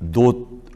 2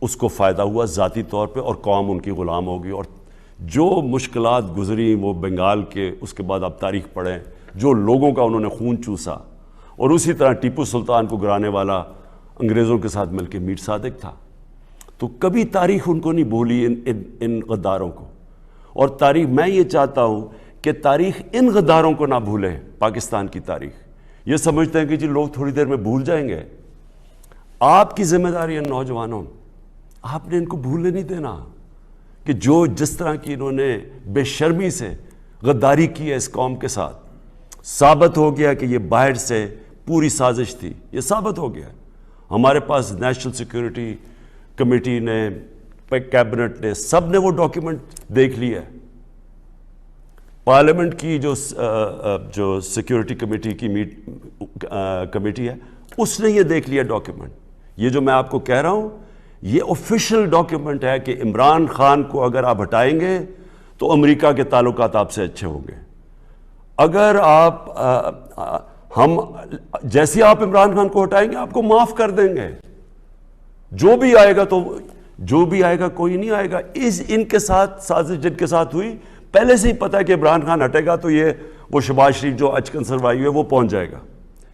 اس کو فائدہ ہوا ذاتی طور پہ اور قوم ان کی غلام ہوگی. اور جو مشکلات گزری وہ بنگال کے، اس کے بعد آپ تاریخ پڑھیں، جو لوگوں کا انہوں نے خون چوسا، اور اسی طرح ٹیپو سلطان کو گرانے والا انگریزوں کے ساتھ مل کے میر صادق تھا. تو کبھی تاریخ ان کو نہیں بھولی، ان غداروں کو. اور تاریخ، میں یہ چاہتا ہوں کہ تاریخ ان غداروں کو نہ بھولے. پاکستان کی تاریخ یہ سمجھتے ہیں کہ جی لوگ تھوڑی دیر میں بھول جائیں گے. آپ کی ذمہ داری ہے نوجوانوں، آپ نے ان کو بھولنے نہیں دینا کہ جو جس طرح کی انہوں نے بے شرمی سے غداری کی ہے اس قوم کے ساتھ، ثابت ہو گیا کہ یہ باہر سے پوری سازش تھی. یہ ثابت ہو گیا. ہمارے پاس نیشنل سیکیورٹی کمیٹی نے، کیبنٹ نے، سب نے وہ ڈاکیومنٹ دیکھ لیا ہے. پارلیمنٹ کی جو سیکیورٹی کمیٹی کی کمیٹی ہے، اس نے یہ دیکھ لیا ڈاکیومنٹ. یہ جو میں آپ کو کہہ رہا ہوں یہ آفیشیل ڈاکیومنٹ ہے کہ عمران خان کو اگر آپ ہٹائیں گے تو امریکہ کے تعلقات آپ سے اچھے ہوں گے. اگر ہم جیسے آپ عمران خان کو ہٹائیں گے آپ کو معاف کر دیں گے. جو بھی آئے گا کوئی نہیں آئے گا. ان کے ساتھ سازش جن کے ساتھ ہوئی، پہلے سے ہی پتہ ہے کہ عمران خان ہٹے گا تو یہ وہ شہباز شریف جو اچکن سروائی ہوئے وہ پہنچ جائے گا،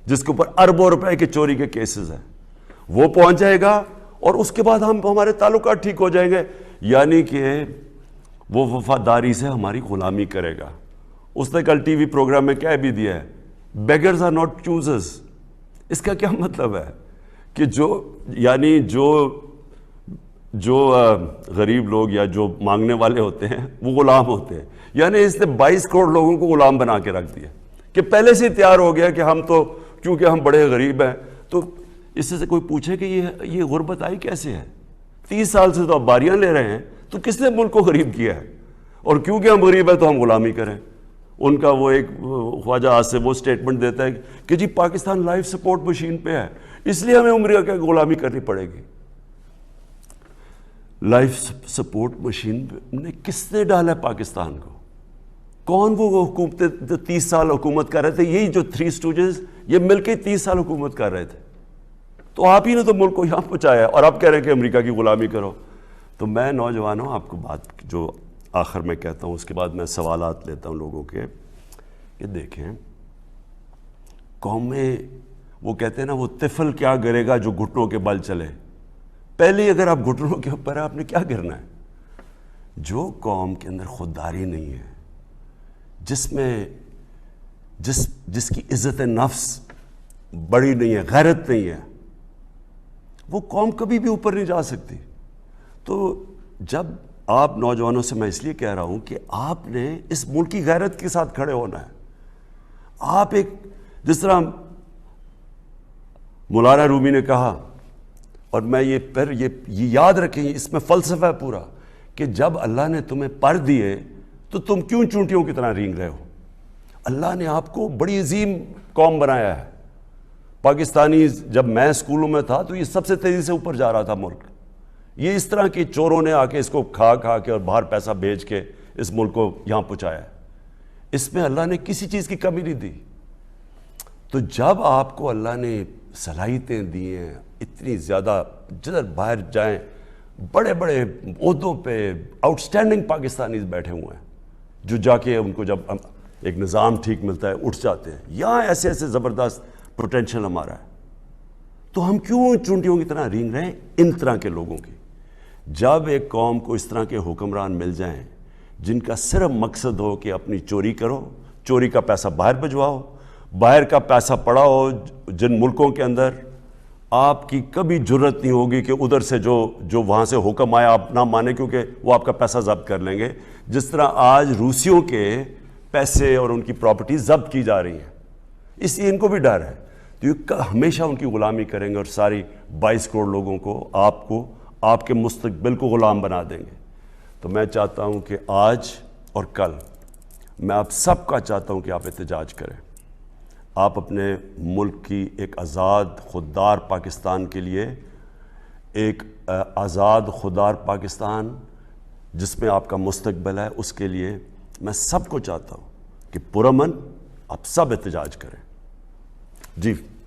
جس کے اوپر اربوں روپے کے چوری کے کیسز ہیں، وہ پہنچ جائے گا. اور اس کے بعد ہمارے تعلقات ٹھیک ہو جائیں گے. یعنی کہ وہ وفاداری سے ہماری غلامی کرے گا. اس نے کل ٹی وی پروگرام میں کہہ بھی دیا ہے، بیگرز آر ناٹ چوزرز. اس کا کیا مطلب ہے کہ جو غریب لوگ یا جو مانگنے والے ہوتے ہیں وہ غلام ہوتے ہیں. یعنی اس نے 22 کروڑ لوگوں کو غلام بنا کے رکھ دیا کہ پہلے سے تیار ہو گیا کہ ہم تو کیونکہ ہم بڑے غریب ہیں. تو اس سے کوئی پوچھے کہ یہ غربت آئی کیسے ہے؟ 30 سال سے تو اب باریاں لے رہے ہیں. تو کس نے ملک کو غریب کیا ہے؟ اور کیونکہ ہم غریب ہیں تو ہم غلامی کریں. ان کا وہ ایک خواجہ آج سے وہ سٹیٹمنٹ دیتا ہے کہ جی پاکستان لائف سپورٹ مشین پہ ہے، اس لیے ہمیں امریکہ کی غلامی کرنی پڑے گی. لائف سپورٹ مشین نے کس نے ڈالا ہے پاکستان کو؟ کون وہ حکومتیں 30 سال حکومت کر رہے تھے؟ یہی جو 3 اسٹوجز یہ مل کے 30 سال حکومت کر رہے تھے. تو آپ ہی نے تو ملک کو یہاں پہنچایا اور آپ کہہ رہے ہیں کہ امریکہ کی غلامی کرو. تو میں نوجوانوں آپ کو بات جو آخر میں کہتا ہوں، اس کے بعد میں سوالات لیتا ہوں لوگوں کے، کہ دیکھیں قوم میں وہ کہتے ہیں نا وہ طفل کیا گرے گا جو گھٹنوں کے بل چلے. پہلے اگر آپ گھٹنوں کے اوپر آپ نے کیا کرنا ہے؟ جو قوم کے اندر خودداری نہیں ہے، جس میں جس کی عزت نفس بڑی نہیں ہے، غیرت نہیں ہے، وہ قوم کبھی بھی اوپر نہیں جا سکتی. تو جب آپ نوجوانوں سے میں اس لیے کہہ رہا ہوں کہ آپ نے اس ملک کی غیرت کے ساتھ کھڑے ہونا ہے. آپ ایک جس طرح مولانا رومی نے کہا، اور میں یہ یاد رکھیں، اس میں فلسفہ ہے پورا، کہ جب اللہ نے تمہیں پر دیے تو تم کیوں چونٹیوں کی طرح رینگ رہے ہو؟ اللہ نے آپ کو بڑی عظیم قوم بنایا ہے. پاکستانی جب میں اسکولوں میں تھا تو یہ سب سے تیزی سے اوپر جا رہا تھا ملک. یہ اس طرح کے چوروں نے آ کے اس کو کھا کے اور باہر پیسہ بھیج کے اس ملک کو یہاں پہنچایا ہے. اس میں اللہ نے کسی چیز کی کمی نہیں دی. تو جب آپ کو اللہ نے صلاحیتیں دی ہیں اتنی زیادہ، جدھر باہر جائیں بڑے بڑے عہدوں پہ آؤٹ اسٹینڈنگ پاکستانیز بیٹھے ہوئے ہیں جو جا کے ان کو جب ایک نظام ٹھیک ملتا ہے اٹھ جاتے ہیں. یہاں ایسے زبردست پوٹینشل ہمارا ہے. تو ہم کیوں چونٹیوں کی طرح رینگ رہے ہیں ان طرح کے لوگوں کی؟ جب ایک قوم کو اس طرح کے حکمران مل جائیں جن کا صرف مقصد ہو کہ اپنی چوری کرو، چوری کا پیسہ باہر بھجواؤ، باہر کا پیسہ پڑا ہو جن ملکوں کے اندر، آپ کی کبھی جرت نہیں ہوگی کہ ادھر سے جو وہاں سے حکم آیا آپ نہ مانیں، کیونکہ وہ آپ کا پیسہ ضبط کر لیں گے. جس طرح آج روسیوں کے پیسے اور ان کی پراپرٹی ضبط کی جا رہی ہیں، اس لیے ان کو بھی ڈر ہے. تو یہ ہمیشہ ان کی غلامی کریں گے اور ساری 22 کروڑ لوگوں کو آپ کے مستقبل کو غلام بنا دیں گے. تو میں چاہتا ہوں کہ آج اور کل میں آپ سب کا چاہتا ہوں کہ آپ احتجاج کریں. آپ اپنے ملک کی ایک آزاد خوددار پاکستان کے لیے، ایک آزاد خوددار پاکستان جس میں آپ کا مستقبل ہے، اس کے لیے میں سب کو چاہتا ہوں کہ پرامن آپ سب احتجاج کریں. جی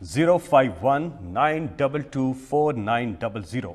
051-922-4900।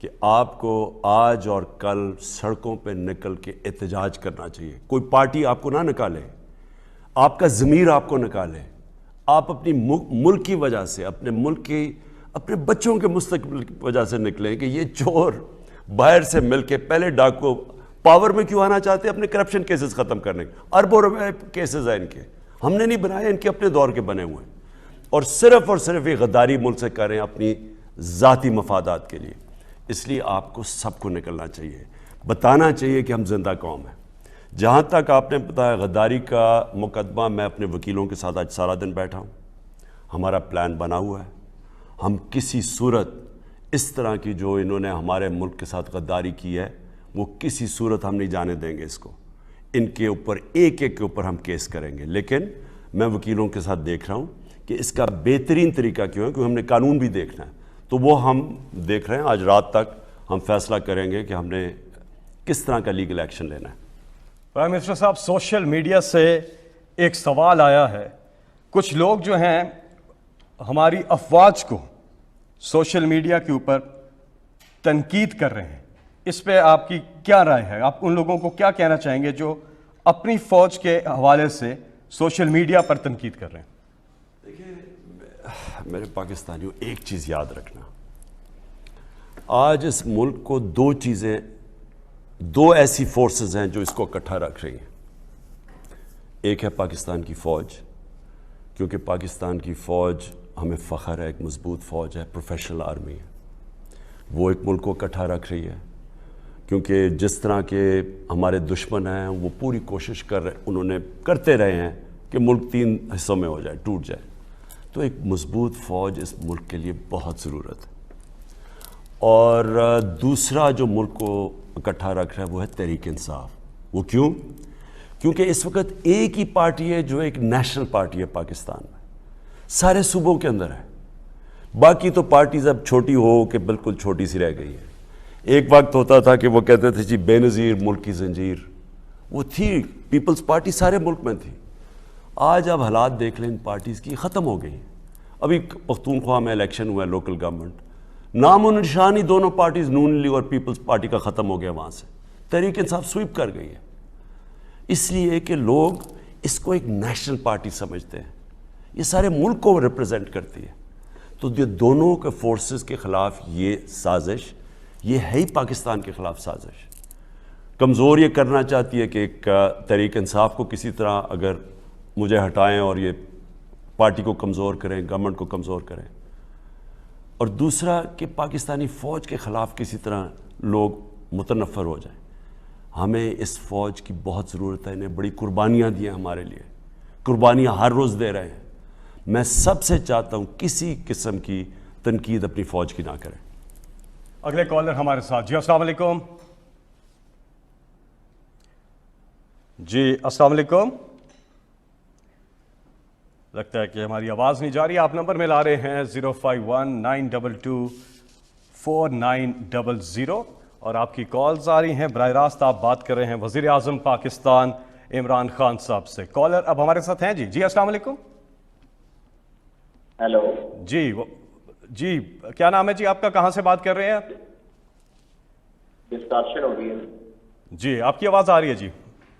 کہ آپ کو آج اور کل سڑکوں پہ نکل کے احتجاج کرنا چاہیے. کوئی پارٹی آپ کو نہ نکالے, آپ کا ضمیر آپ کو نکالے. آپ اپنی ملک کی وجہ سے, اپنے ملک کی, اپنے بچوں کے مستقبل کی وجہ سے نکلیں کہ یہ چور باہر سے مل کے پہلے ڈاکو پاور میں کیوں آنا چاہتے ہیں, اپنے کرپشن کیسز ختم کرنے کے. اربوں روپے کیسز ہیں ان کے, ہم نے نہیں بنائے, ان کے اپنے دور کے بنے ہوئے ہیں, اور صرف یہ غداری ملک سے کر رہے ہیں اپنی ذاتی مفادات کے لیے. اس لیے آپ کو سب کو نکلنا چاہیے, بتانا چاہیے کہ ہم زندہ قوم ہیں. جہاں تک آپ نے بتایا غداری کا مقدمہ, میں اپنے وکیلوں کے ساتھ آج سارا دن بیٹھا ہوں. ہمارا پلان بنا ہوا ہے. ہم کسی صورت اس طرح کی جو انہوں نے ہمارے ملک کے ساتھ غداری کی ہے, وہ کسی صورت ہم نہیں جانے دیں گے اس کو. ان کے اوپر ایک ایک کے اوپر ہم کیس کریں گے. لیکن میں وکیلوں کے ساتھ دیکھ رہا ہوں کہ اس کا بہترین طریقہ کیوں ہے, کیونکہ ہم نے قانون بھی دیکھنا ہے. تو وہ ہم دیکھ رہے ہیں. آج رات تک ہم فیصلہ کریں گے کہ ہم نے کس طرح کا لیگل ایکشن لینا ہے. پرائم منسٹر صاحب, سوشل میڈیا سے ایک سوال آیا ہے. کچھ لوگ جو ہیں ہماری افواج کو سوشل میڈیا کے اوپر تنقید کر رہے ہیں. اس پہ آپ کی کیا رائے ہے؟ آپ ان لوگوں کو کیا کہنا چاہیں گے جو اپنی فوج کے حوالے سے سوشل میڈیا پر تنقید کر رہے ہیں؟ میرے پاکستانیوں, ایک چیز یاد رکھنا, آج اس ملک کو دو ایسی فورسز ہیں جو اس کو اکٹھا رکھ رہی ہیں. ایک ہے پاکستان کی فوج, کیونکہ پاکستان کی فوج ہمیں فخر ہے, ایک مضبوط فوج ہے, پروفیشنل آرمی ہے. وہ ایک ملک کو اکٹھا رکھ رہی ہے, کیونکہ جس طرح کے ہمارے دشمن ہیں وہ پوری کوشش انہوں نے کرتے رہے ہیں کہ ملک 3 حصوں میں ہو جائے, ٹوٹ جائے. تو ایک مضبوط فوج اس ملک کے لیے بہت ضرورت ہے. اور دوسرا جو ملک کو اکٹھا رکھ رہا ہے وہ ہے تحریک انصاف. وہ کیوں؟ کیونکہ اس وقت ایک ہی پارٹی ہے جو ایک نیشنل پارٹی ہے پاکستان میں, سارے صوبوں کے اندر ہے. باقی تو پارٹیز اب چھوٹی ہو کہ بالکل چھوٹی سی رہ گئی ہے. ایک وقت ہوتا تھا کہ وہ کہتے تھے جی بے نظیر ملک کی زنجیر, وہ تھی پیپلز پارٹی, سارے ملک میں تھی. آج اب حالات دیکھ لیں ان پارٹیز کی, ختم ہو گئی. ابھی پختونخوا میں الیکشن ہوا ہے لوکل گورنمنٹ, نام و نشان ہی دونوں پارٹیز نون لیگ اور پیپلز پارٹی کا ختم ہو گیا. وہاں سے تحریک انصاف سویپ کر گئی ہے. اس لیے کہ لوگ اس کو ایک نیشنل پارٹی سمجھتے ہیں, یہ سارے ملک کو ریپرزینٹ کرتی ہے. تو یہ دونوں کے فورسز کے خلاف یہ سازش, یہ ہے ہی پاکستان کے خلاف سازش. کمزور یہ کرنا چاہتی ہے کہ ایک تحریک انصاف کو کسی طرح اگر مجھے ہٹائیں اور یہ پارٹی کو کمزور کریں, گورنمنٹ کو کمزور کریں. اور دوسرا کہ پاکستانی فوج کے خلاف کسی طرح لوگ متنفر ہو جائیں. ہمیں اس فوج کی بہت ضرورت ہے. انہیں بڑی قربانیاں دی ہیں ہمارے لیے, قربانیاں ہر روز دے رہے ہیں. میں سب سے چاہتا ہوں کسی قسم کی تنقید اپنی فوج کی نہ کریں. اگلے کالر ہمارے ساتھ. جی السلام علیکم. جی السلام علیکم. لگتا ہے کہ ہماری آواز نہیں جا رہی. آپ نمبر میں لا رہے ہیں 051-922-4900 اور آپ کی کالز آ رہی ہیں. براہ راست آپ بات کر رہے ہیں وزیر اعظم پاکستان عمران خان صاحب سے. کالر اب ہمارے ساتھ ہیں. جی السلام علیکم. ہیلو. جی کیا نام ہے جی آپ کا, کہاں سے بات کر رہے ہیں؟ ڈسٹارشن ہو رہی ہے. جی آپ کی آواز آ رہی ہے. جی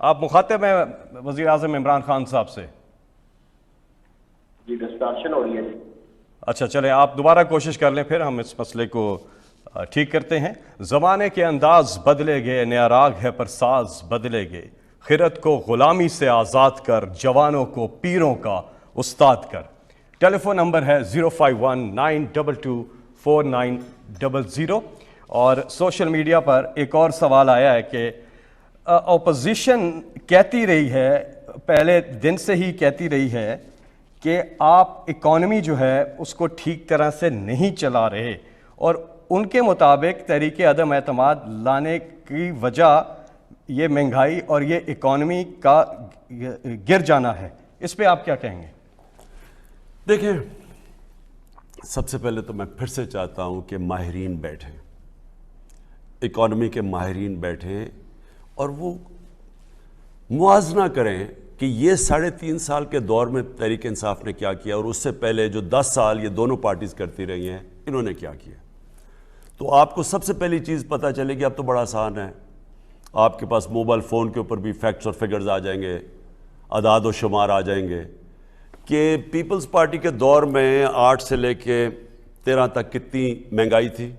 آپ مخاطب ہیں وزیر اعظم عمران خان صاحب سے. جی ڈسٹارشن ہو رہی ہے. اچھا چلیں آپ دوبارہ کوشش کر لیں, پھر ہم اس مسئلے کو ٹھیک کرتے ہیں. زمانے کے انداز بدلے گئے, نیا راگ ہے پر ساز بدلے گئے. خرد کو غلامی سے آزاد کر, جوانوں کو پیروں کا استاد کر. ٹیلی فون نمبر ہے 051-922-4900. اور سوشل میڈیا پر ایک اور سوال آیا ہے کہ اپوزیشن کہتی رہی ہے, پہلے دن سے ہی کہتی رہی ہے کہ آپ اکانومی جو ہے اس کو ٹھیک طرح سے نہیں چلا رہے, اور ان کے مطابق تحریک عدم اعتماد لانے کی وجہ یہ مہنگائی اور یہ اکانومی کا گر جانا ہے. اس پہ آپ کیا کہیں گے؟ دیکھیں, سب سے پہلے تو میں پھر سے چاہتا ہوں کہ ماہرین بیٹھیں, اکانومی کے ماہرین بیٹھیں اور وہ موازنہ کریں کہ یہ 3.5 سال کے دور میں تحریک انصاف نے کیا کیا اور اس سے پہلے جو 10 سال یہ دونوں پارٹیز کرتی رہی ہیں انہوں نے کیا کیا. تو آپ کو سب سے پہلی چیز پتہ چلے گی اب تو بڑا آسان ہے، آپ کے پاس موبائل فون کے اوپر بھی فیکٹس اور فگرز آ جائیں گے، اعداد و شمار آ جائیں گے کہ پیپلز پارٹی کے دور میں 8 سے لے کے 13 تک کتنی مہنگائی تھی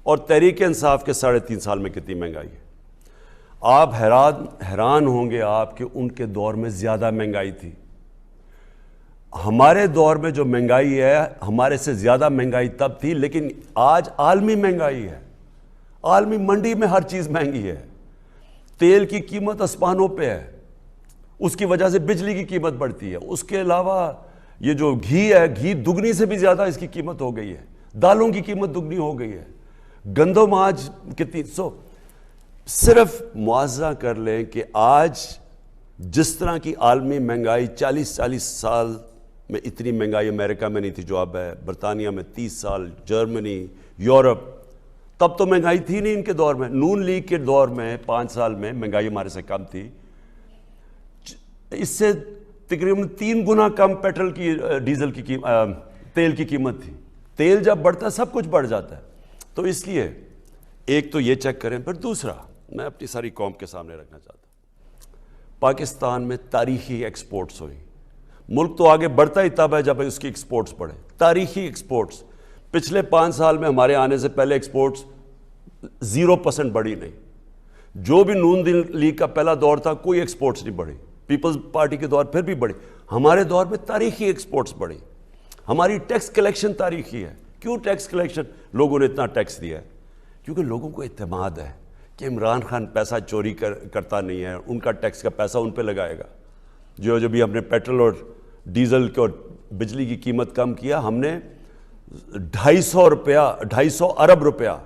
اور تحریک انصاف کے 3.5 سال میں کتنی مہنگائی ہے۔ آپ حیران ہوں گے آپ کہ ان کے دور میں زیادہ مہنگائی تھی۔ ہمارے دور میں جو مہنگائی ہے ہمارے سے زیادہ مہنگائی تب تھی، لیکن آج عالمی مہنگائی ہے، عالمی منڈی میں ہر چیز مہنگی ہے، تیل کی قیمت آسمانوں پہ ہے، اس کی وجہ سے بجلی کی قیمت بڑھتی ہے، اس کے علاوہ یہ جو گھی ہے، گھی دگنی سے بھی زیادہ اس کی قیمت ہو گئی ہے، دالوں کی قیمت دگنی ہو گئی ہے، گندم آج کتنی صرف موازنہ کر لیں کہ آج جس طرح کی عالمی مہنگائی 40 سال میں اتنی مہنگائی امریکہ میں نہیں تھی جو اب ہے، برطانیہ میں 30 سال، جرمنی، یورپ، تب تو مہنگائی تھی نہیں ان کے دور میں۔ نون لیگ کے دور میں 5 سال میں مہنگائی ہمارے سے کم تھی، اس سے تقریباً 3 گنا کم پیٹرول کی ڈیزل کی تیل کی قیمت تھی۔ تیل جب بڑھتا ہے سب کچھ بڑھ جاتا ہے، تو اس لیے ایک تو یہ چیک کریں۔ پھر دوسرا میں اپنی ساری قوم کے سامنے رکھنا چاہتا ہوں، پاکستان میں تاریخی ایکسپورٹس ہوئی، ملک تو آگے بڑھتا ہی تب ہے جب اس کی ایکسپورٹس بڑھے، تاریخی ایکسپورٹس۔ پچھلے 5 سال میں ہمارے آنے سے پہلے ایکسپورٹس 0% بڑھی نہیں، جو بھی نون لیگ کا پہلا دور تھا کوئی ایکسپورٹس نہیں بڑھی، پیپلز پارٹی کے دور پھر بھی بڑھی، ہمارے دور میں تاریخی ایکسپورٹس بڑھی۔ ہماری ٹیکس کلیکشن تاریخی ہے۔ کیوں ٹیکس کلیکشن؟ لوگوں نے اتنا ٹیکس دیا ہے کیونکہ لوگوں کو اعتماد ہے کہ عمران خان پیسہ چوری کرتا نہیں ہے، ان کا ٹیکس کا پیسہ ان پہ لگائے گا۔ جو بھی ہم نے پیٹرول اور ڈیزل اور بجلی کی قیمت کم کیا، ہم نے 250 ارب روپیہ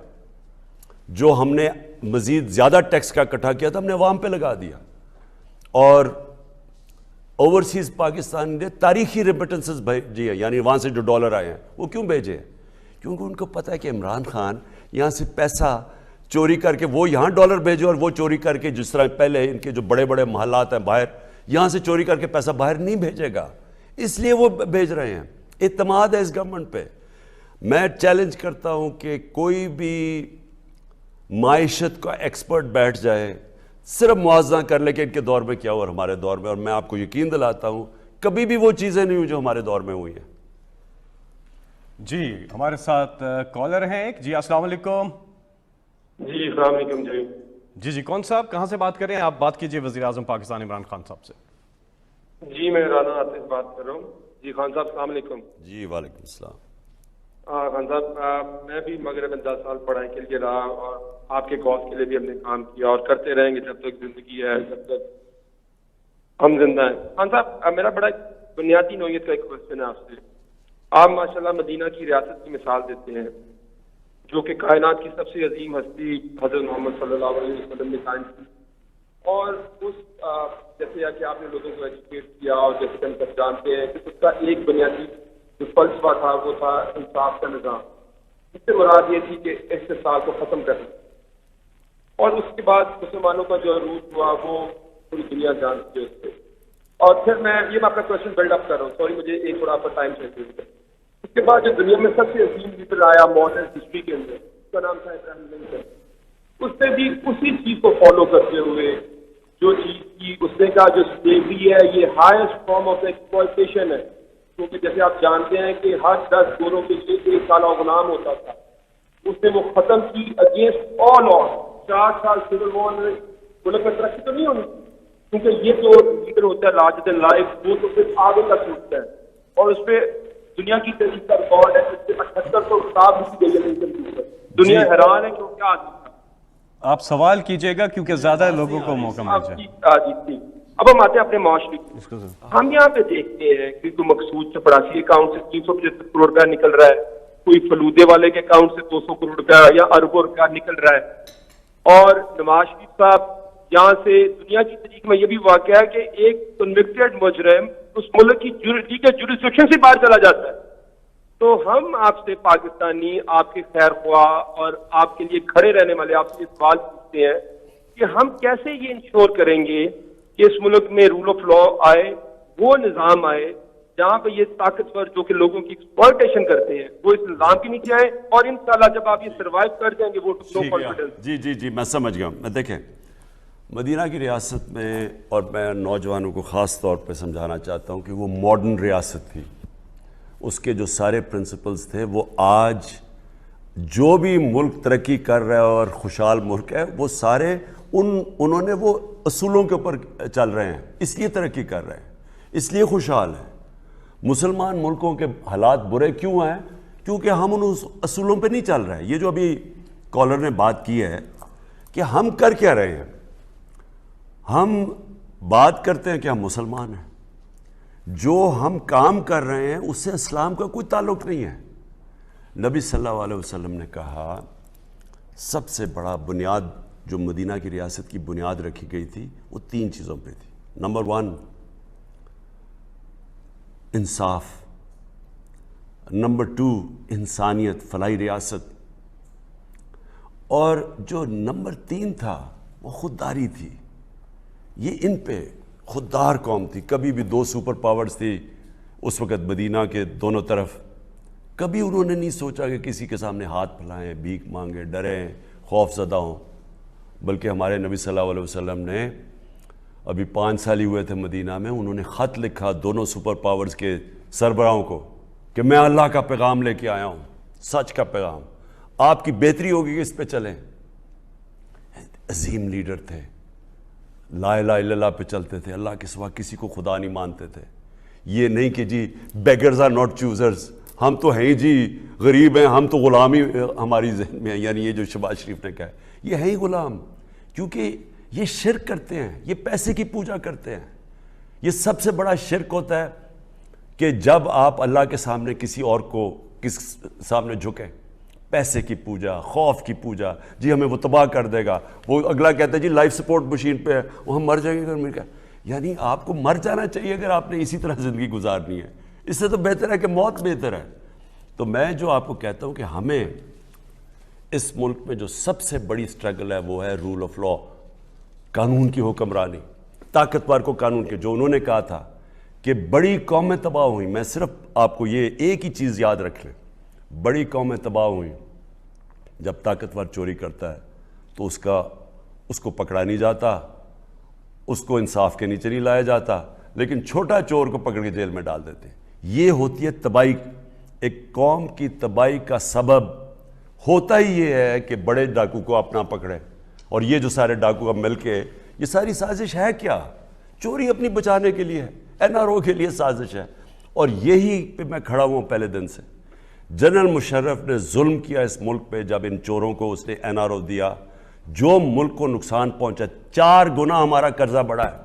جو ہم نے مزید زیادہ ٹیکس کا اکٹھا کیا تھا ہم نے عوام پہ لگا دیا۔ اور اوورسیز پاکستان نے تاریخی ریمیٹنسز بھیجی ہے، یعنی وہاں سے جو ڈالر آئے ہیں وہ کیوں بھیجے ہیں؟ کیونکہ ان کو پتہ ہے کہ عمران خان یہاں سے پیسہ چوری کر کے وہ یہاں ڈالر بھیجے اور وہ چوری کر کے جس طرح پہلے ان کے جو بڑے بڑے محلات ہیں باہر، یہاں سے چوری کر کے پیسہ باہر نہیں بھیجے گا، اس لیے وہ بھیج رہے ہیں۔ اعتماد ہے اس گورنمنٹ پہ۔ میں چیلنج کرتا ہوں کہ کوئی بھی معیشت کا ایکسپرٹ بیٹھ جائے، صرف موازنہ کر لے کہ ان کے دور میں کیا ہوا اور ہمارے دور میں، اور میں آپ کو یقین دلاتا ہوں کبھی بھی وہ چیزیں نہیں ہوئی جو ہمارے دور میں ہوئی ہیں۔ جی ہمارے ساتھ کالر ہیں ایک۔ جی السلام علیکم۔ جی السلام علیکم۔ جی کون صاحب کہاں سے بات کر رہے ہیں؟ آپ بات کیجئے وزیر اعظم پاکستان عمران خان صاحب سے۔ جی میں رانا عاطف بات کر رہا ہوں۔ جی خان صاحب السلام علیکم۔ جی وعلیکم السلام۔ خان صاحب میں بھی مغرب میں 10 سال پڑھائی کے لیے رہا اور آپ کے کاز کے لیے بھی ہم نے کام کیا اور کرتے رہیں گے جب تک زندگی ہے، جب تک ہم زندہ ہیں۔ خان صاحب میرا بڑا بنیادی نوعیت کا ایک کوشچن ہے آپ سے۔ آپ ماشاءاللہ مدینہ کی ریاست کی مثال دیتے ہیں جو کہ کائنات کی سب سے عظیم ہستی حضرت محمد صلی اللہ علیہ وسلم نے قائم کی، اور اس جیسے کہ آپ نے لوگوں کو ایجوکیٹ کیا اور جیسے ہم سب جانتے ہیں کہ اس کا ایک بنیادی جو فلسفہ تھا وہ تھا انصاف کا نظام، اس سے مراد یہ تھی کہ استحصال کو ختم کرنا، اور اس کے بعد مسلمانوں کا جو عروج ہوا وہ پوری دنیا جانتی ہے اس سے۔ اور پھر میں اپنا کوشچن بلڈ اپ کر رہا ہوں، سوری مجھے ایک تھوڑا آپ کا ٹائم چاہیے۔ اس کے بعد جو دنیا میں سب سے عظیم لیڈر آیا ماڈرن ہسٹری کے اندر، اس کا نام تھا ابراہیم لنکن۔ اس نے بھی اسی چیز کو فالو کرتے ہوئے جو چیز کی، اس نے کہا جو سلیوری ہے یہ ہائیسٹ فارم آف ایکسپلائٹیشن ہے، کیونکہ جیسے آپ جانتے ہیں کہ ہر 10 گوروں کے لیے 1 سالہ غلام ہوتا تھا، اس نے وہ ختم کی اگینسٹ آل آن۔ 4 سال سول وار میں ملک میں ترقی تو نہیں ہونی، کیونکہ یہ جو لیڈر ہوتا ہے لارجر دین لائف وہ تو پھر آگے تک سوچتا ہے، اور اس پہ دنیا کی تاریخ کا ریکارڈ ہے، اس سے 7800 کتاب لکھی گئی ہے لنکن کے اوپر۔ دنیا حیران ہے کہ وہ کیا آدمی تھا۔ آپ سوال کیجئے گا کیونکہ زیادہ لوگوں کو موقع مل جائے۔ جی اب ہم آتے ہیں اپنے معاشرے کی۔ ہم یہاں پہ دیکھتے ہیں کہ کوئی مقصود چپڑاسی اکاؤنٹ سے 375 کروڑ روپیہ نکل رہا ہے، کوئی فلودے والے کے اکاؤنٹ سے 200 کروڑ روپیہ یا اربوں روپیہ نکل رہا ہے، اور نواز شریف صاحب یہاں سے دنیا کی تاریخ میں یہ بھی واقعہ ہے کہ ایک کنوکٹڈ مجرم اس ملک کی جوریسڈکشن سے باہر چلا جاتا ہے۔ تو ہم آپ سے پاکستانی، آپ کے خیر خواہ اور آپ کے لیے کھڑے رہنے والے آپ سے سوال پوچھتے ہیں کہ ہم کیسے یہ انشور کریں گے کہ اس ملک میں رول آف لا آئے، وہ نظام آئے جہاں پہ یہ طاقتور جو کہ لوگوں کی ایکسپلائٹیشن کرتے ہیں وہ اس نظام کے نیچے آئے, اور انشاءاللہ جب آپ یہ سروائیو کر جائیں گے وہ نو کانفیڈنس. جی میں سمجھ گیا. میں دیکھیں مدینہ کی ریاست میں, اور میں نوجوانوں کو خاص طور پہ سمجھانا چاہتا ہوں کہ وہ ماڈرن ریاست تھی. اس کے جو سارے پرنسپلز تھے وہ آج جو بھی ملک ترقی کر رہا ہے اور خوشحال ملک ہے وہ سارے انہوں نے وہ اصولوں کے اوپر چل رہے ہیں, اس لیے ترقی کر رہے ہیں, اس لیے خوشحال ہیں. مسلمان ملکوں کے حالات برے کیوں ہیں؟ کیونکہ ہم ان اصولوں پہ نہیں چل رہے ہیں. یہ جو ابھی کالر نے بات کی ہے کہ ہم کر کیا رہے ہیں, ہم بات کرتے ہیں کہ ہم مسلمان ہیں, جو ہم کام کر رہے ہیں اس سے اسلام کا کوئی تعلق نہیں ہے. نبی صلی اللہ علیہ وسلم نے کہا سب سے بڑا بنیاد جو مدینہ کی ریاست کی بنیاد رکھی گئی تھی وہ 3 چیزوں پہ تھی. نمبر 1 انصاف, نمبر 2 انسانیت, فلاحی ریاست, اور جو نمبر 3 تھا وہ خودداری تھی. یہ ان پہ خوددار قوم تھی. کبھی بھی 2 سپر پاورز تھی اس وقت مدینہ کے دونوں طرف, کبھی انہوں نے نہیں سوچا کہ کسی کے سامنے ہاتھ پھیلائیں, بھیک مانگیں, ڈریں, خوف زدہ ہوں. بلکہ ہمارے نبی صلی اللہ علیہ وسلم نے ابھی 5 سال ہی ہوئے تھے مدینہ میں, انہوں نے خط لکھا دونوں سپر پاورز کے سربراہوں کو کہ میں اللہ کا پیغام لے کے آیا ہوں, سچ کا پیغام, آپ کی بہتری ہوگی کہ اس پہ چلیں. عظیم لیڈر تھے, لا الہ الا اللہ پہ چلتے تھے, اللہ کے سوا کسی کو خدا نہیں مانتے تھے. یہ نہیں کہ جی بیگرز آر ناٹ چوزرز, ہم تو ہیں جی غریب ہیں, ہم تو غلامی ہماری ذہن میں ہے. یعنی یہ جو شہباز شریف نے کہا ہے یہ ہیں ہی غلام, کیونکہ یہ شرک کرتے ہیں, یہ پیسے کی پوجا کرتے ہیں. یہ سب سے بڑا شرک ہوتا ہے کہ جب آپ اللہ کے سامنے کسی اور کو کس سامنے جھکیں, پیسے کی پوجا, خوف کی پوجا, جی ہمیں وہ تباہ کر دے گا, وہ اگلا کہتا ہے جی لائف سپورٹ مشین پہ ہے, وہ ہم مر جائیں گے. یعنی آپ کو مر جانا چاہیے اگر آپ نے اسی طرح زندگی گزارنی ہے. اس سے تو بہتر ہے کہ موت بہتر ہے. تو میں جو آپ کو کہتا ہوں کہ ہمیں اس ملک میں جو سب سے بڑی سٹرگل ہے وہ ہے رول آف لا, قانون کی حکمرانی, طاقتور کو قانون کے. جو انہوں نے کہا تھا کہ بڑی قومیں تباہ ہوئیں, میں صرف آپ کو یہ ایک ہی چیز یاد رکھ لیں, بڑی قومیں تباہ ہوئیں جب طاقتور چوری کرتا ہے تو اس کو پکڑا نہیں جاتا, اس کو انصاف کے نیچے نہیں لایا جاتا, لیکن چھوٹا چور کو پکڑ کے جیل میں ڈال دیتے ہیں. یہ ہوتی ہے تباہی. ایک قوم کی تباہی کا سبب ہوتا ہی یہ ہے کہ بڑے ڈاکو کو اپنا پکڑے. اور یہ جو سارے ڈاکو اب مل کے, یہ ساری سازش ہے کیا؟ چوری اپنی بچانے کے لیے ہے, NRO کے لیے سازش ہے. اور یہی پہ میں کھڑا ہوں پہلے دن سے. جنرل مشرف نے ظلم کیا اس ملک پہ جب ان چوروں کو اس نے NRO دیا, جو ملک کو نقصان پہنچا. 4 گنا ہمارا قرضہ بڑھا ہے.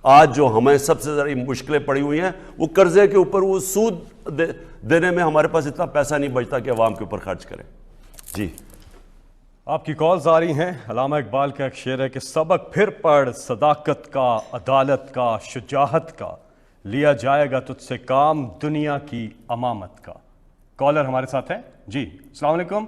آج جو ہمیں سب سے زیادہ مشکلیں پڑی ہوئی ہیں وہ قرضے کے اوپر, وہ سود دینے میں ہمارے پاس اتنا پیسہ نہیں بچتا کہ عوام کے اوپر خرچ کریں. جی آپ کی کالز آ رہی ہیں. علامہ اقبال کا ایک شعر ہے کہ سبق پھر پڑھ صداقت کا, عدالت کا, شجاعت کا, لیا جائے گا تجھ سے کام دنیا کی امامت کا. کالر ہمارے ساتھ ہیں. جی السلام علیکم.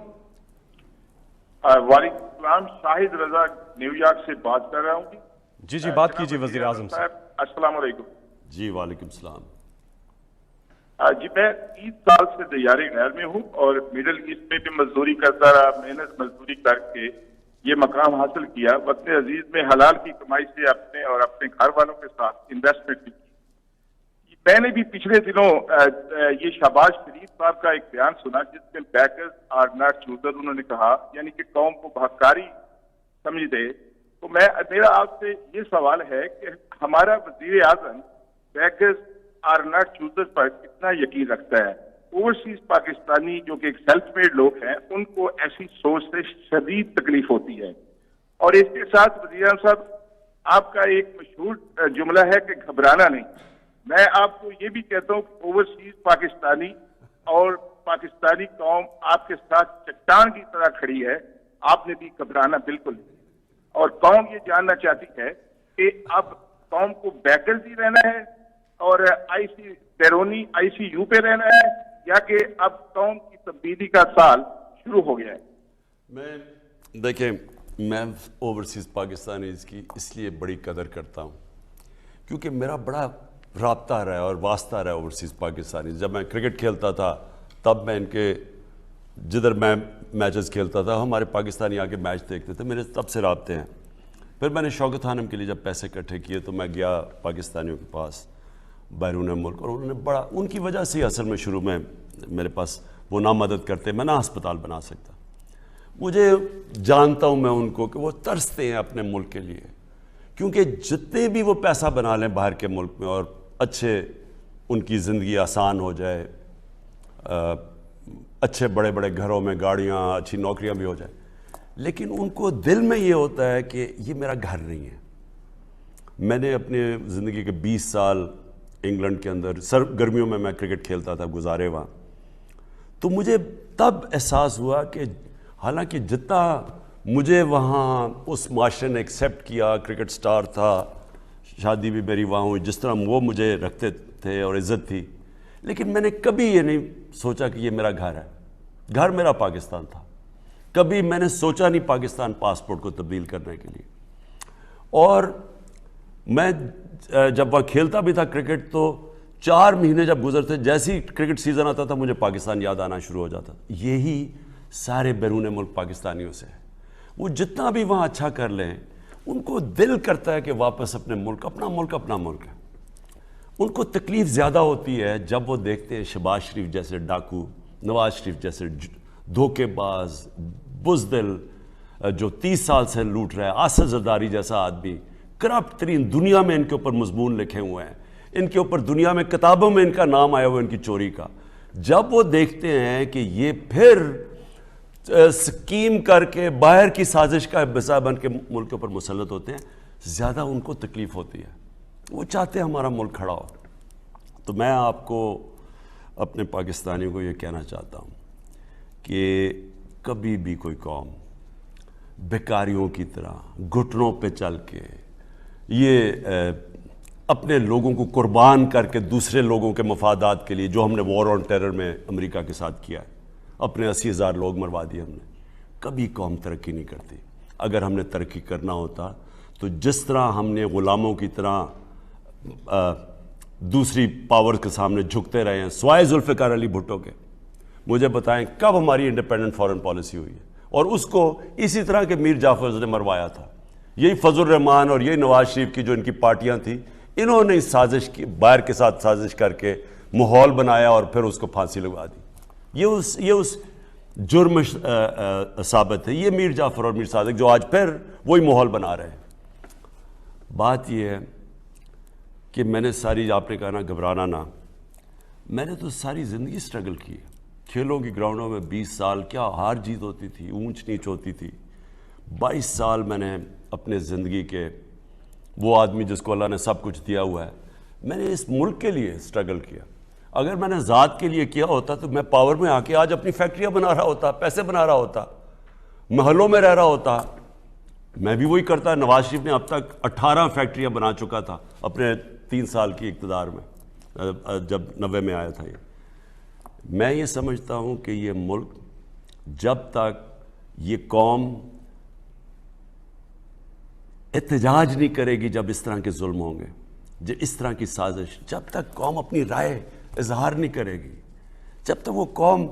وعلیکم السلام. شاہد رضا نیو یارک سے بات کر رہا ہوں. جی بات کیجیے وزیر اعظم سے. السلام علیکم. جی وعلیکم السلام. جی میں 30 سال سے دیارے غیر میں ہوں اور مڈل ایسٹ میں بھی مزدوری کرتا رہا, محنت مزدوری کر کے یہ مقام حاصل کیا. وقت عزیز میں حلال کی کمائی سے اپنے اور اپنے گھر والوں کے ساتھ انویسٹمنٹ کی. میں نے بھی پچھلے دنوں یہ شہباز شریف صاحب کا ایک بیان سنا جس میں بیکرز آر ناٹ چوزر, انہوں نے کہا یعنی کہ قوم کو بھکاری سمجھتے. تو میرا آپ سے یہ سوال ہے کہ ہمارا وزیر اعظم بیکرز آر ناٹ چوزر پر کتنا یقین رکھتا ہے؟ اوورسیز پاکستانی جو کہ ایک سیلف میڈ لوگ ہیں ان کو ایسی سوچ سے شدید تکلیف ہوتی ہے. اور اس کے ساتھ وزیر اعظم صاحب آپ کا ایک مشہور جملہ ہے کہ گھبرانا نہیں. میں آپ کو یہ بھی کہتا ہوں کہ اوورسیز پاکستانی اور پاکستانی قوم آپ کے ساتھ چٹان کی طرح کھڑی ہے. آپ نے بھی گھبرانا بالکل نہیں. اور قوم یہ جاننا چاہتی ہے کہ اب قوم کو بیکرز ہی رہنا ہے اور بیرونی ICU پہ رہنا ہے یا کہ اب قوم کی تبدیلی کا سال شروع ہو گیا ہے؟ دیکھیں میں اوورسیز پاکستانیز کی اس لیے بڑی قدر کرتا ہوں کیونکہ میرا بڑا رابطہ رہا ہے اور واسطہ رہا ہے اوورسیز پاکستانی. جب میں کرکٹ کھیلتا تھا تب میں ان کے جدھر میں میچز کھیلتا تھا ہمارے پاکستانی آ کے میچ دیکھتے تھے, میرے تب سے رابطے ہیں. پھر میں نے شوکت خانم کے لیے جب پیسے اکٹھے کیے تو میں گیا پاکستانیوں کے پاس بیرون ملک, اور انہوں نے بڑا, ان کی وجہ سے اصل میں شروع میں میرے پاس وہ نہ مدد کرتے, میں نہ ہسپتال بنا سکتا. مجھے جانتا ہوں میں ان کو کہ وہ ترستے ہیں اپنے ملک کے لیے, کیونکہ جتنے بھی وہ پیسہ بنا لیں باہر کے ملک میں اور اچھے ان کی زندگی آسان ہو جائے, اچھے بڑے بڑے گھروں میں گاڑیاں, اچھی نوکریاں بھی ہو جائیں, لیکن ان کو دل میں یہ ہوتا ہے کہ یہ میرا گھر نہیں ہے. میں نے اپنے زندگی کے 20 سال انگلینڈ کے اندر گرمیوں میں کرکٹ کھیلتا تھا گزارے وہاں, تو مجھے تب احساس ہوا کہ حالانکہ جتنا مجھے وہاں اس معاشرے نے ایکسیپٹ کیا, کرکٹ سٹار تھا, شادی بھی میری وہاں ہوئی, جس طرح وہ مجھے رکھتے تھے اور عزت تھی, لیکن میں نے کبھی یہ نہیں سوچا کہ یہ میرا گھر ہے. گھر میرا پاکستان تھا. کبھی میں نے سوچا نہیں پاکستان پاسپورٹ کو تبدیل کرنے کے لیے. اور میں جب وہاں کھیلتا بھی تھا کرکٹ تو 4 مہینے جب گزرتے, جیسے ہی کرکٹ سیزن آتا تھا مجھے پاکستان یاد آنا شروع ہو جاتا. یہی سارے بیرون ملک پاکستانیوں سے ہے. وہ جتنا بھی وہاں اچھا کر لیں ان کو دل کرتا ہے کہ واپس اپنے ملک, اپنا ملک ہے. ان کو تکلیف زیادہ ہوتی ہے جب وہ دیکھتے ہیں شہباز شریف جیسے ڈاکو, نواز شریف جیسے دھوکے باز, بزدل جو 30 سال سے لوٹ رہا ہے, آصف زرداری جیسا آدمی, کرپٹ ترین, دنیا میں ان کے اوپر مضمون لکھے ہوئے ہیں, ان کے اوپر دنیا میں کتابوں میں ان کا نام آیا ہوا ان کی چوری کا. جب وہ دیکھتے ہیں کہ یہ پھر سکیم کر کے باہر کی سازش کا حصہ بن کے ملک کے اوپر مسلط ہوتے ہیں, زیادہ ان کو تکلیف ہوتی ہے. وہ چاہتے ہیں ہمارا ملک کھڑا ہو. تو میں آپ کو اپنے پاکستانیوں کو یہ کہنا چاہتا ہوں کہ کبھی بھی کوئی قوم بیکاریوں کی طرح گھٹنوں پہ چل کے یہ اپنے لوگوں کو قربان کر کے دوسرے لوگوں کے مفادات کے لیے, جو ہم نے وار آن ٹیرر میں امریکہ کے ساتھ کیا ہے, اپنے 80,000 لوگ مروا دیے ہم نے, کبھی قوم ترقی نہیں کرتی. اگر ہم نے ترقی کرنا ہوتا تو جس طرح ہم نے غلاموں کی طرح دوسری پاور کے سامنے جھکتے رہے ہیں, سوائے ذوالفقار علی بھٹو کے, مجھے بتائیں کب ہماری انڈیپینڈنٹ فارن پالیسی ہوئی ہے. اور اس کو اسی طرح کے میر جعفر نے مروایا تھا. یہی فضل الرحمان اور یہی نواز شریف کی جو ان کی پارٹیاں تھیں, انہوں نے سازش کی, باہر کے ساتھ سازش کر کے ماحول بنایا اور پھر اس کو پھانسی لگوا دی. یہ اس جرم ثابت ہے. یہ میر جعفر اور میر صادق جو آج پھر وہی ماحول بنا رہے ہیں. بات یہ ہے کہ میں نے ساری, آپ نے کہا نا گھبرانا نہ, میں نے تو ساری زندگی سٹرگل کی. کھیلوں کی گراؤنڈوں میں 20 سال کیا ہار جیت ہوتی تھی, اونچ نیچ ہوتی تھی. 22 سال میں نے اپنے زندگی کے, وہ آدمی جس کو اللہ نے سب کچھ دیا ہوا ہے, میں نے اس ملک کے لیے سٹرگل کیا. اگر میں نے ذات کے لیے کیا ہوتا تو میں پاور میں آ کے آج اپنی فیکٹریاں بنا رہا ہوتا, پیسے بنا رہا ہوتا, محلوں میں رہ رہا ہوتا. میں بھی وہی کرتا. نواز شریف نے اب تک 18 فیکٹریاں بنا چکا تھا اپنے 3 سال کی اقتدار میں, جب 90 میں آیا تھا. میں یہ سمجھتا ہوں کہ یہ ملک جب تک یہ قوم احتجاج نہیں کرے گی, جب اس طرح کے ظلم ہوں گے, جب اس طرح کی سازش, جب تک قوم اپنی رائے اظہار نہیں کرے گی, جب تک وہ قوم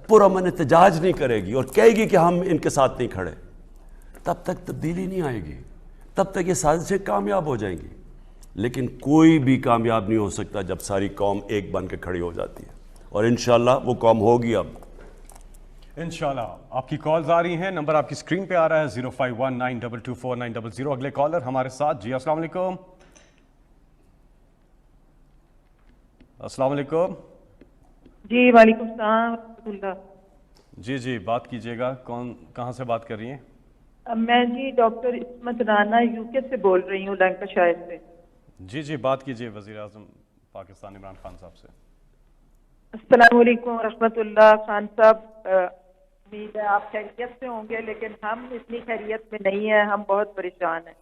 پرامن احتجاج نہیں کرے گی اور کہے گی کہ ہم ان کے ساتھ نہیں کھڑے, تب تک تبدیلی نہیں آئے گی, تب تک یہ سازشیں کامیاب ہو جائیں گی. لیکن کوئی بھی کامیاب نہیں ہو سکتا جب ساری قوم ایک بن کے کھڑی ہو جاتی ہے, اور انشاءاللہ وہ قوم ہوگی. اب انشاءاللہ. آپ کی کالز آ رہی ہیں, نمبر آپ کی اسکرین پہ آ رہا ہے 0519224900. اگلے کالر ہمارے ساتھ. جی السلام علیکم. السلام علیکم. جی وعلیکم السلام ورحمۃ اللہ. جی بات کیجیے گا. کون, کہاں سے بات کر رہی ہیں؟ میں جی ڈاکٹر عصمت رانا UK سے بول رہی ہوں, لینکاشائر سے. جی بات کیجیے وزیر اعظم پاکستان عمران خان صاحب سے. السلام علیکم ورحمۃ اللہ. خان صاحب, امید ہے آپ خیریت سے ہوں گے, لیکن ہم اتنی خیریت میں نہیں ہیں, ہم بہت پریشان ہیں.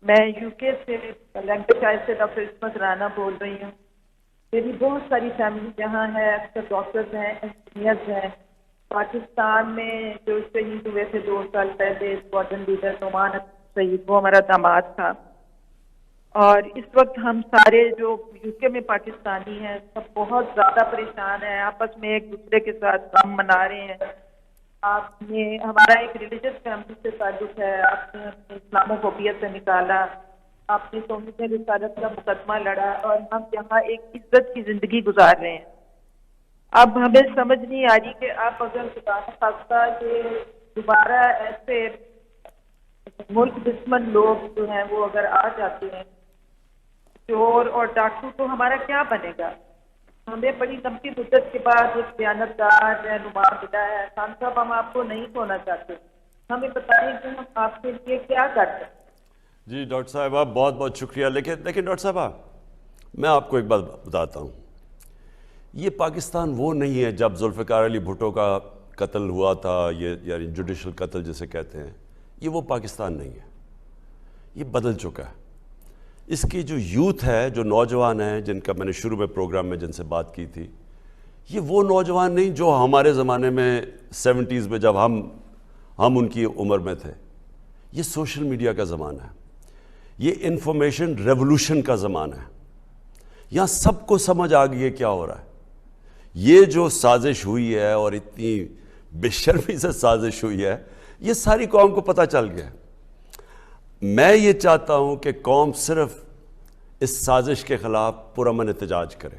میں UK سے, لینکاشائر سے ڈاکٹر عصمت رانا بول رہی ہوں. میری بہت ساری فیملی یہاں ہے, اکثر ڈاکٹرز ہیں, انجینئرز ہیں. پاکستان میں جو شہید ہوئے تھے 2 سال پہلے, اسکواڈرن لیڈر نعمان شہید, وہ ہمارا داماد تھا. اور اس وقت ہم سارے جو یو کے میں پاکستانی ہیں سب بہت زیادہ پریشان ہیں، آپس میں ایک دوسرے کے ساتھ غم منا رہے ہیں. آپ نے ہمارا ایک ریلیجس فیملی سے تعلق ہے، آپ نے اپنے اسلاموفوبیا سے نکالا، آپ نے توہین رسالت کا مقدمہ لڑا اور ہم یہاں ایک عزت کی زندگی گزار رہے ہیں. اب ہمیں سمجھ نہیں آ رہی کہ آپ اگر خدا نخواستہ کہ دوبارہ ایسے ملک دشمن لوگ جو ہیں وہ اگر آ جاتے ہیں چور اور ڈاکو، تو ہمارا کیا بنے گا؟ ہمیں بڑی لمبی مدت کے بعد ایک دیانتدار رہنما ملا ہے. خان صاحب ہم آپ کو نہیں کھونا چاہتے، ہمیں بتائیں کہ ہم آپ کے لیے کیا کر سکتے ہیں. جی ڈاکٹر صاحبہ بہت بہت شکریہ. لیکن ڈاکٹر صاحبہ میں آپ کو ایک بات بتاتا ہوں، یہ پاکستان وہ نہیں ہے جب ذوالفقار علی بھٹو کا قتل ہوا تھا، یہ یعنی جوڈیشل قتل جسے کہتے ہیں، یہ وہ پاکستان نہیں ہے، یہ بدل چکا ہے. اس کی جو یوتھ ہے، جو نوجوان ہیں جن کا میں نے شروع میں پروگرام میں جن سے بات کی تھی، یہ وہ نوجوان نہیں جو ہمارے زمانے میں 70s میں جب ہم ان کی عمر میں تھے. یہ سوشل میڈیا کا زمانہ ہے، یہ انفارمیشن ریولوشن کا زمانہ ہے. یہاں سب کو سمجھ آ گئی ہے کیا ہو رہا ہے. یہ جو سازش ہوئی ہے اور اتنی بے شرمی سے سازش ہوئی ہے، یہ ساری قوم کو پتہ چل گیا ہے. میں یہ چاہتا ہوں کہ قوم صرف اس سازش کے خلاف پرامن احتجاج کرے.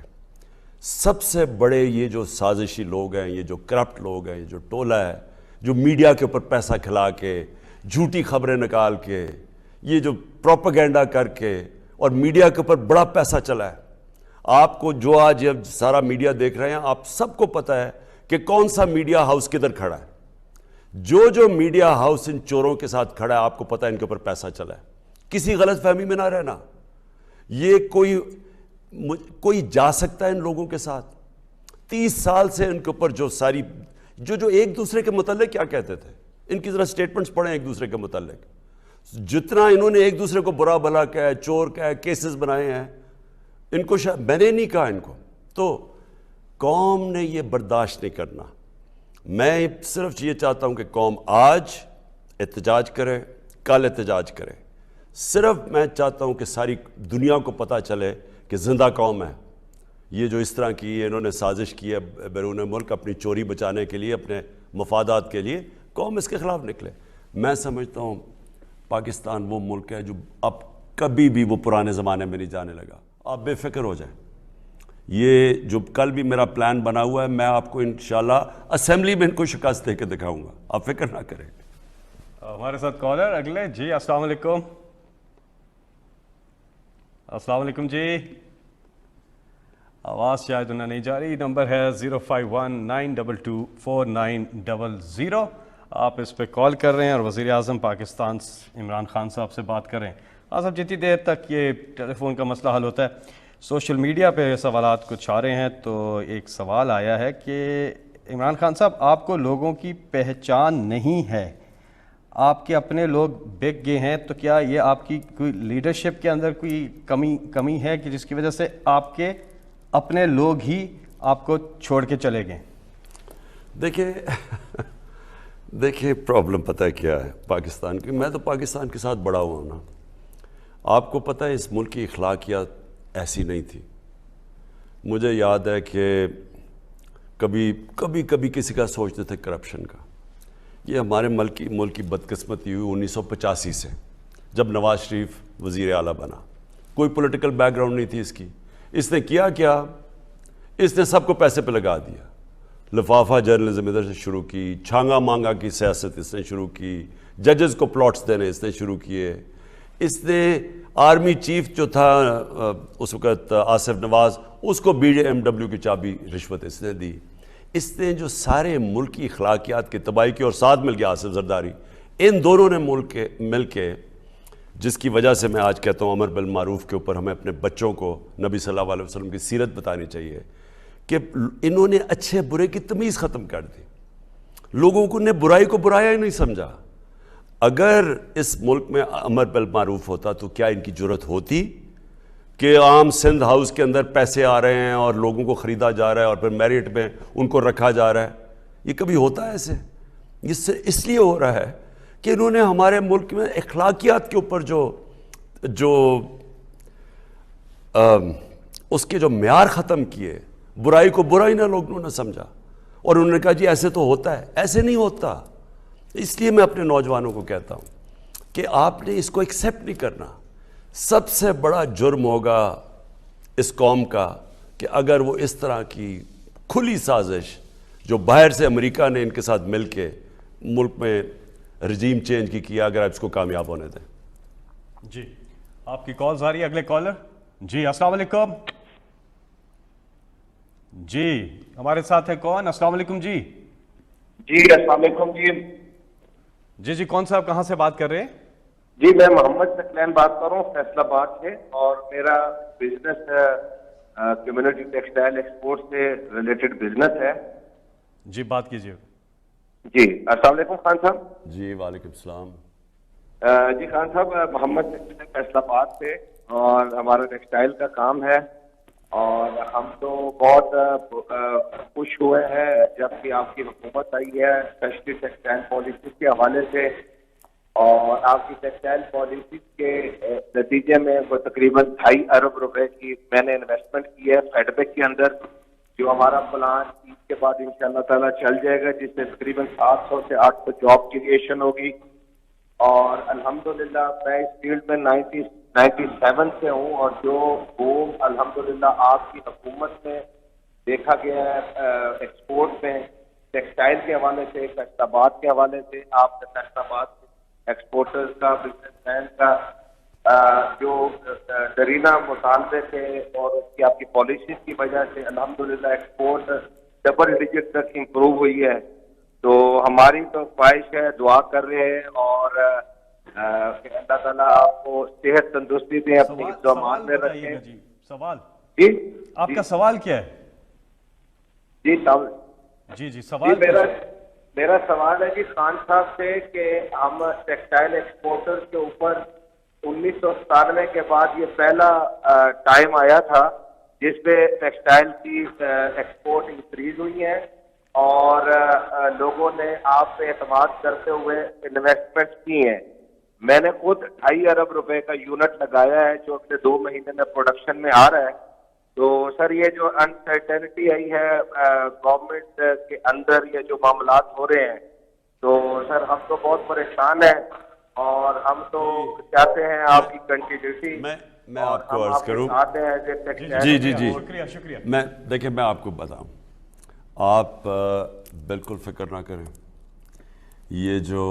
سب سے بڑے یہ جو سازشی لوگ ہیں، یہ جو کرپٹ لوگ ہیں، یہ جو ٹولہ ہے جو میڈیا کے اوپر پیسہ کھلا کے، جھوٹی خبریں نکال کے، یہ جو پروپیگنڈا کر کے، اور میڈیا کے اوپر بڑا پیسہ چلا ہے. آپ کو جو آج سارا میڈیا دیکھ رہے ہیں، آپ سب کو پتہ ہے کہ کون سا میڈیا ہاؤس کدھر کھڑا ہے. جو میڈیا ہاؤس ان چوروں کے ساتھ کھڑا ہے، آپ کو پتہ ہے ان کے اوپر پیسہ چلا ہے. کسی غلط فہمی میں نہ رہنا. یہ کوئی جا سکتا ہے ان لوگوں کے ساتھ؟ 30 سال سے ان کے اوپر جو ساری جو ایک دوسرے کے متعلق کیا کہتے تھے، ان کی ذرا سٹیٹمنٹس پڑھیں ایک دوسرے کے متعلق. جتنا انہوں نے ایک دوسرے کو برا بھلا کہا ہے، چور کہا ہے، کیسز بنائے ہیں، ان کو میں نے نہیں کہا ان کو. تو قوم نے یہ برداشت نہیں کرنا. میں صرف یہ چاہتا ہوں کہ قوم آج احتجاج کرے، کل احتجاج کرے. صرف میں چاہتا ہوں کہ ساری دنیا کو پتہ چلے کہ زندہ قوم ہے. یہ جو اس طرح کی انہوں نے سازش کی ہے بیرون ملک اپنی چوری بچانے کے لیے، اپنے مفادات کے لیے، قوم اس کے خلاف نکلے. میں سمجھتا ہوں پاکستان وہ ملک ہے جو اب کبھی بھی وہ پرانے زمانے میں نہیں جانے لگا. آپ بے فکر ہو جائیں. یہ جو کل بھی میرا پلان بنا ہوا ہے، میں آپ کو انشاءاللہ اسمبلی میں ان کو شکست دے کے دکھاؤں گا. آپ فکر نہ کریں. ہمارے ساتھ کالر اگلے. جی السلام علیکم. السلام علیکم جی. آواز شاید انہیں نہیں جا رہی. نمبر ہے 05192249000. آپ اس پہ کال کر رہے ہیں اور وزیر اعظم پاکستان عمران خان صاحب سے بات کر رہے ہیں. صاحب جتنی دیر تک یہ ٹیلی فون کا مسئلہ حل ہوتا ہے، سوشل میڈیا پہ سوالات کچھ آ رہے ہیں. تو ایک سوال آیا ہے کہ عمران خان صاحب آپ کو لوگوں کی پہچان نہیں ہے، آپ کے اپنے لوگ بک گئے ہیں، تو کیا یہ آپ کی کوئی لیڈرشپ کے اندر کوئی کمی ہے کہ جس کی وجہ سے آپ کے اپنے لوگ ہی آپ کو چھوڑ کے چلے گئے؟ دیکھیں پرابلم پتہ ہے کیا ہے پاکستان کی. میں تو پاکستان کے ساتھ بڑا ہوا ہوں نا. آپ کو پتہ ہے اس ملک کی اخلاقیات ایسی نہیں تھی. مجھے یاد ہے کہ کبھی کسی کا سوچتے تھے کرپشن کا. یہ ہمارے ملک کی بدقسمتی ہوئی 1985 سے، جب نواز شریف وزیر اعلیٰ بنا. کوئی پولیٹیکل بیک گراؤنڈ نہیں تھی اس کی. اس نے کیا اس نے سب کو پیسے پہ لگا دیا. لفافہ جرنلزم ادھر سے شروع کی، چھانگا مانگا کی سیاست اس نے شروع کی، ججز کو پلاٹس دینے اس نے شروع کیے. اس نے آرمی چیف جو تھا اس وقت آصف نواز، اس کو BMW کی چابی رشوت اس نے دی. اس نے جو سارے ملک کی اخلاقیات کی تباہی کی، اور ساتھ مل گیا آصف زرداری. ان دونوں نے مل کے جس کی وجہ سے میں آج کہتا ہوں امر بالمعروف کے اوپر ہمیں اپنے بچوں کو نبی صلی اللہ علیہ وسلم کی سیرت بتانی چاہیے کہ انہوں نے اچھے برے کی تمیز ختم کر دی. لوگوں کو نے برائی کو برایا ہی نہیں سمجھا. اگر اس ملک میں امر بالمعروف ہوتا تو کیا ان کی جرت ہوتی کہ عام سندھ ہاؤس کے اندر پیسے آ رہے ہیں اور لوگوں کو خریدا جا رہا ہے اور پھر میرٹ میں ان کو رکھا جا رہا ہے؟ یہ کبھی ہوتا ہے ایسے؟ اس لیے ہو رہا ہے کہ انہوں نے ہمارے ملک میں اخلاقیات کے اوپر جو اس کے جو معیار ختم کیے، برائی کو برائی نہ لوگوں نے سمجھا، اور انہوں نے کہا جی ایسے تو ہوتا ہے، ایسے نہیں ہوتا۔ اس لیے میں اپنے نوجوانوں کو کہتا ہوں کہ آپ نے اس کو ایکسیپٹ نہیں کرنا۔ سب سے بڑا جرم ہوگا اس قوم کا کہ اگر وہ اس طرح کی کھلی سازش جو باہر سے امریکہ نے ان کے ساتھ مل کے ملک میں رجیم چینج کی کیا، اگر آپ اس کو کامیاب ہونے دیں۔ جی آپ کی کالز آ رہی ہے، اگلے کالر۔ جی السلام علیکم۔ جی ہمارے ساتھ ہے کون؟ السلام علیکم۔ جی جی السلام علیکم۔ جی جی کون صاحب کہاں سے بات کر رہے ہیں؟ جی میں محمد ثقلین بات کر رہا ہوں فیصل آباد سے، اور میرا بزنس کمیونٹی ٹیکسٹائل ایکسپورٹ سے ریلیٹڈ بزنس ہے۔ جی بات کیجیے۔ جی السلام علیکم خان صاحب۔ جی وعلیکم السلام۔ جی خان صاحب، محمد ثقلین فیصل آباد سے، اور ہمارا ٹیکسٹائل کا کام ہے، اور ہم تو بہت خوش ہوئے ہیں جب کہ آپ کی حکومت آئی ہے، اسپیشلی ٹیکسٹائل پالیسیز کے حوالے سے، اور آپ کی ٹیکسٹائل پالیسیز کے نتیجے میں وہ تقریباً 2.5 ارب روپے کی میں نے انویسٹمنٹ کی ہے فیڈ بیک کے اندر، جو ہمارا پلان عید کے بعد انشاءاللہ تعالیٰ چل جائے گا، جس سے تقریباً 700 سے 800 جاب کریشن ہوگی۔ اور الحمدللہ میں اس فیلڈ میں 97 سے ہوں، اور جو بوم الحمدللہ آپ کی حکومت میں دیکھا گیا ہے ایکسپورٹ میں ٹیکسٹائل کے حوالے سے، فیصل آباد کے حوالے سے، آپ نے فیصل آباد ایکسپورٹرز کا، بزنس مین کا جو درینہ مطالبے تھے اور اس کی آپ کی پالیسیز کی وجہ سے الحمدللہ ایکسپورٹ ڈبل ڈیجٹ تک امپروو ہوئی ہے۔ تو ہماری تو خواہش ہے، دعا کر رہے ہیں، اور کہ اللہ تعالیٰ آپ کو صحت تندرستی دیں، اپنی حفظ و امان میں رکھیں۔ جی سوال جی آپ کا سوال کیا ہے؟ جی جی جی سوال میرا سوال ہے جی خان صاحب سے کہ ہم ٹیکسٹائل ایکسپورٹر کے اوپر 1997 کے بعد یہ پہلا ٹائم آیا تھا جس پہ ٹیکسٹائل کی ایکسپورٹ انکریز ہوئی ہے، اور لوگوں نے آپ پہ اعتماد کرتے ہوئے انویسٹمنٹ کی ہیں۔ میں نے خود 2.5 ارب روپے کا یونٹ لگایا ہے جو اگلے 2 مہینے میں پروڈکشن میں آ رہا ہے۔ تو سر یہ جو انسرٹینٹی آئی ہے گورنمنٹ کے اندر، یہ جو معاملات ہو رہے ہیں، تو سر ہم تو بہت پریشان ہیں، اور ہم تو چاہتے ہیں آپ کی کنٹینیوٹی۔ میں آپ کو عرض کروں، جی شکریہ۔ دیکھیں میں آپ کو بتاؤں، آپ بالکل فکر نہ کریں، یہ جو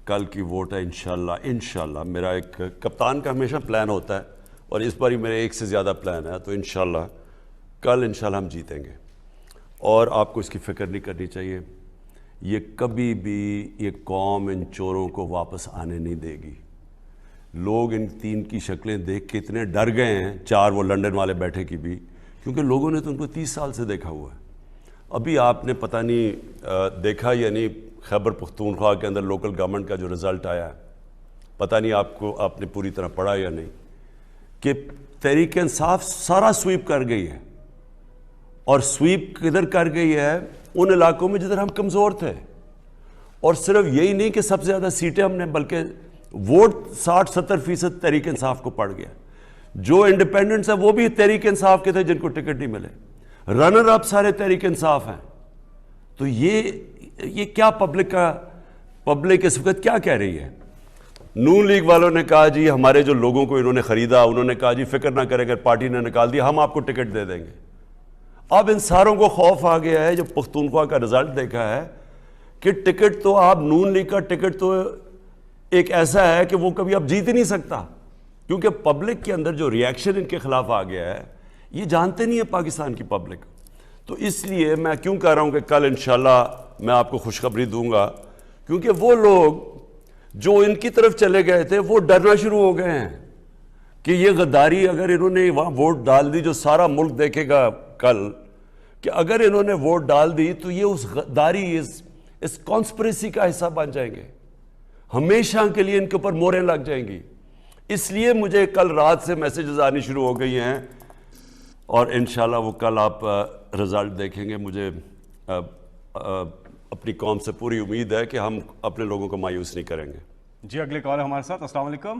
کل کی ووٹ ہے انشاءاللہ میرا ایک کپتان کا ہمیشہ پلان ہوتا ہے، اور اس بار ہی میرے ایک سے زیادہ پلان ہے، تو انشاءاللہ کل انشاءاللہ ہم جیتیں گے، اور آپ کو اس کی فکر نہیں کرنی چاہیے۔ یہ کبھی بھی یہ قوم ان چوروں کو واپس آنے نہیں دے گی۔ لوگ ان 3 کی شکلیں دیکھ کے اتنے ڈر گئے ہیں، 4 وہ لنڈن والے بیٹھے کی بھی، کیونکہ لوگوں نے تو ان کو 30 سال سے دیکھا ہوا ہے۔ ابھی آپ نے پتہ نہیں دیکھا یا نہیں، خیبر پختونخوا کے اندر لوکل گورنمنٹ کا جو رزلٹ آیا ہے، پتہ نہیں آپ نے پوری طرح پڑھا یا نہیں، کہ تحریک انصاف سارا سویپ کر گئی ہے، اور سویپ کدھر کر گئی ہے؟ ان علاقوں میں جدھر ہم کمزور تھے، اور صرف یہی نہیں کہ سب سے زیادہ سیٹیں ہم نے، بلکہ ووٹ 60-70% تحریک انصاف کو پڑ گیا۔ جو انڈیپینڈنٹس ہیں وہ بھی تحریک انصاف کے تھے جن کو ٹکٹ نہیں ملے، رنر اپ سارے تحریک انصاف ہیں۔ تو یہ کیا پبلک اس وقت کیا کہہ رہی ہے؟ نون لیگ والوں نے کہا جی ہمارے جو لوگوں کو انہوں نے خریدا، انہوں نے کہا جی فکر نہ کریں، اگر پارٹی نے نکال دیا ہم آپ کو ٹکٹ دے دیں گے۔ اب ان ساروں کو خوف آ گیا ہے جو پختونخوا کا رزلٹ دیکھا ہے کہ ٹکٹ تو آپ نون لیگ کا ٹکٹ تو ایک ایسا ہے کہ وہ کبھی اب جیت ہی نہیں سکتا، کیونکہ پبلک کے اندر جو ریاکشن ان کے خلاف آ گیا ہے، یہ جانتے نہیں ہے پاکستان کی پبلک۔ تو اس لیے میں کیوں کہہ رہا ہوں کہ کل انشاءاللہ میں آپ کو خوشخبری دوں گا، کیونکہ وہ لوگ جو ان کی طرف چلے گئے تھے وہ ڈرنا شروع ہو گئے ہیں کہ یہ غداری اگر انہوں نے وہاں ووٹ ڈال دی، جو سارا ملک دیکھے گا کل کہ اگر انہوں نے ووٹ ڈال دی تو یہ اس غداری اس کانسپریسی کا حصہ بن جائیں گے، ہمیشہ کے لیے ان کے اوپر موریں لگ جائیں گی۔ اس لیے مجھے کل رات سے میسیجز آنی شروع ہو گئی ہیں، اور انشاءاللہ وہ کل آپ رزلٹ دیکھیں گے۔ مجھے اپنی قوم سے پوری امید ہے کہ ہم اپنے لوگوں کو مایوس نہیں کریں گے۔ جی اگلے کال ہے ہمارے ساتھ۔ السلام علیکم۔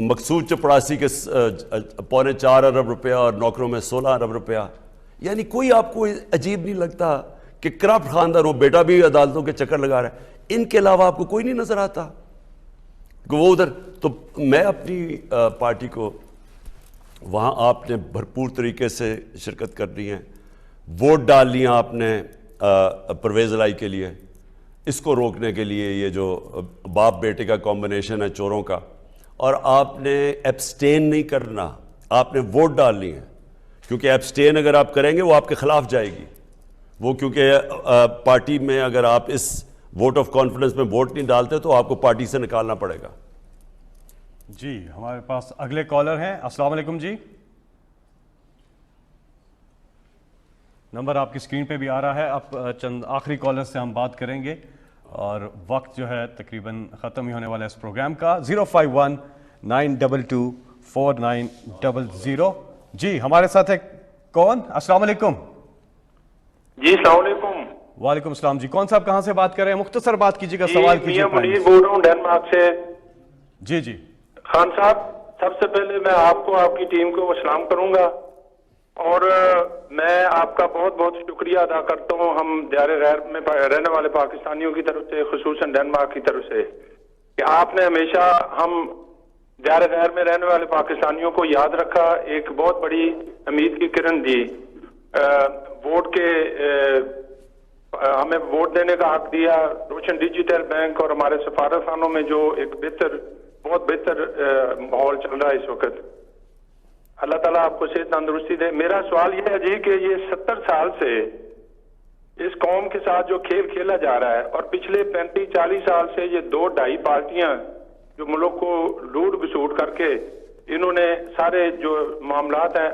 مقصود چپڑاسی کے 4.25 ارب روپیہ اور نوکروں میں 16 ارب روپیہ. یعنی کوئی آپ کو عجیب نہیں لگتا کہ کرپٹ خاندان ہو, بیٹا بھی عدالتوں کے چکر لگا رہا ہے, ان کے علاوہ آپ کو کوئی نہیں نظر آتا کہ وہ ادھر. تو میں اپنی پارٹی کو وہاں آپ نے بھرپور طریقے سے شرکت کرنی ہے, ووٹ ڈال لیا آپ نے پرویز الہی کے لیے, اس کو روکنے کے لیے یہ جو باپ بیٹے کا کمبینیشن ہے چوروں کا, اور آپ نے ایبسٹین نہیں کرنا, آپ نے ووٹ ڈالنی ہے, کیونکہ ایبسٹین اگر آپ کریں گے وہ آپ کے خلاف جائے گی وہ, کیونکہ پارٹی میں اگر آپ اس ووٹ آف کانفیڈنس میں ووٹ نہیں ڈالتے تو آپ کو پارٹی سے نکالنا پڑے گا. جی ہمارے پاس اگلے کالر ہیں. السلام علیکم جی, نمبر آپ کی اسکرین پہ بھی آ رہا ہے. اب چند آخری کالر سے ہم بات کریں گے اور وقت جو ہے تقریباً ختم ہی ہونے والا ہے اس پروگرام کا. 051-922-4900. جی ہمارے ساتھ ہے کون؟ السلام علیکم. جی السلام علیکم. وعلیکم السلام جی, کون صاحب کہاں سے بات کر رہے ہیں؟ مختصر بات کیجیے گا, سوال کیجیے. منیر بول رہا ہوں ڈنمارک سے. جی جی خان صاحب, سب سے پہلے میں آپ کو, آپ کی ٹیم کو سلام کروں گا, اور میں آپ کا بہت بہت شکریہ ادا کرتا ہوں ہم دیار غیر میں رہنے والے پاکستانیوں کی طرف سے, خصوصاً ڈنمارک کی طرف سے, کہ آپ نے ہمیشہ ہم دیار غیر میں رہنے والے پاکستانیوں کو یاد رکھا, ایک بہت بڑی امید کی کرن دی, ووٹ کے ہمیں ووٹ دینے کا حق دیا, روشن ڈیجیٹل بینک اور ہمارے سفارت خانوں میں جو ایک بہت بہتر ماحول چل رہا ہے اس وقت. اللہ تعالیٰ آپ کو صحت تندرستی دے. میرا سوال یہ ہے جی کہ یہ 70 سال سے اس قوم کے ساتھ جو کھیل کھیلا جا رہا ہے, اور پچھلے 35-40 سال سے یہ 2-2.5 پارٹیاں جو ملک کو لوٹ بسوٹ کر کے انہوں نے سارے جو معاملات ہیں